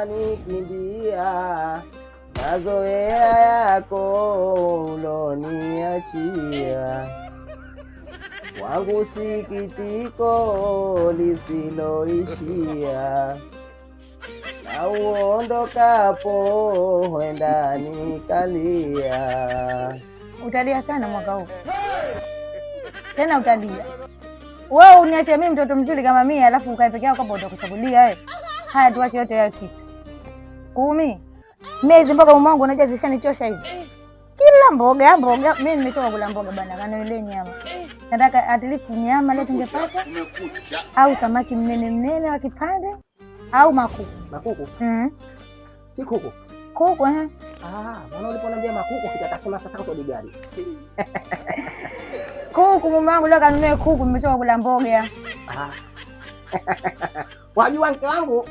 wanikimbia, mazoea yako uloniachia, wangu sikitiko lisiloishia, na uondokapo huenda nikalia. Utalia sana mwaka huu. Tena utalia. Wewe uniache mimi mtoto mzuri kama mimi alafu ukae peke yako hapo utakuchagulia wewe. Haya tuache yote ya 9. 10. Miezi mpaka umongo unajua zishanichosha hivi. Kila mboga mimi nimetoka kula mboga bana kana ile nyama. Nataka at least nyama leo tungepata au samaki mnene wa kipande au makuku. Makuku? Si kuku. Kuku bwana uliponiambia makuku kitakasema sasa uko gari. Kuku mume wangu leo kanunue kuku nimetoka kula mboga. Wajua mke wangu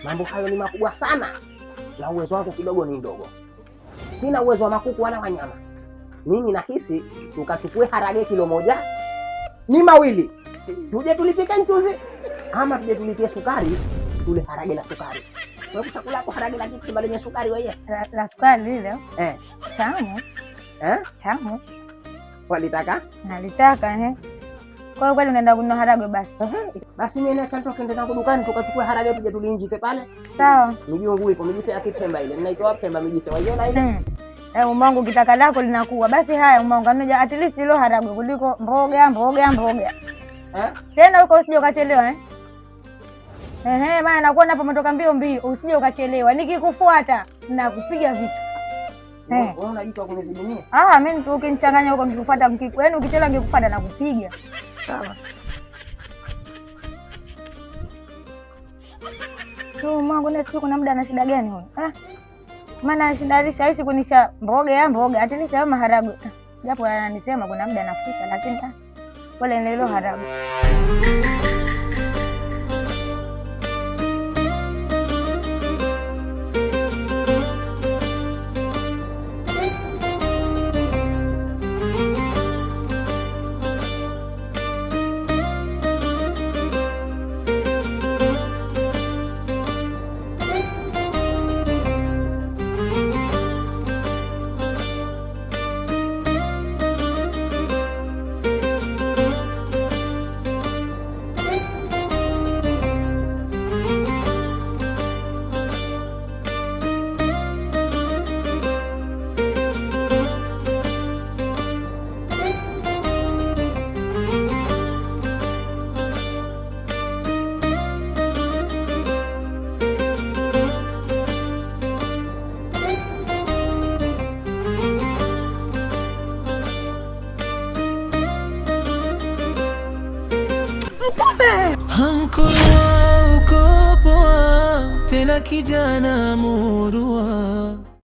mambo hayo ni makubwa sana. Na uwezo wangu kidogo ni ndogo. Sina uwezo wa makuku wala wanyama. Mimi nahisi tukachukue harage kilo 1 ni 2. Tuje tulipike mchuzi ama tuje tulipie sukari, tule harage na sukari. Wewe chakula kwa harage la kitu lenye sukari wewe. La sukari lile? Tamu. Tamu. Walitaka? Nalitaka Kwa hiyo kwani unaenda kununua harage basi? Basi mimi na tanto kende zangu dukani tukachukua harage tuje tulinjike pale. Sawa. Mjungu ipo mijife ya Kipemba ile. Ninaitoa Pemba mijife. Waiona ile? Mumangu kitaka lako linakuwa. Basi haya mumangu anoja at least ilo harage kuliko mboga. Tena huko usije ukachelewa maana nakuwa hapo umetoka mbio usije ukachelewa. Nikikufuata na kupiga vitu. Wewe unajitoa kwenye zidunia? Mimi ukinichanganya huko nikikufuata yaani ukichelewa ngikufuata na kupiga. Sawa. Mwangu na siku kuna muda ana shida gani huyo? Maana shida hizi kunisha mboga hata nisha maharagwe. Japo ananisema kuna muda nafusa lakini pole nililo haragwe. Hamkuwa uko poa tena kijana murua.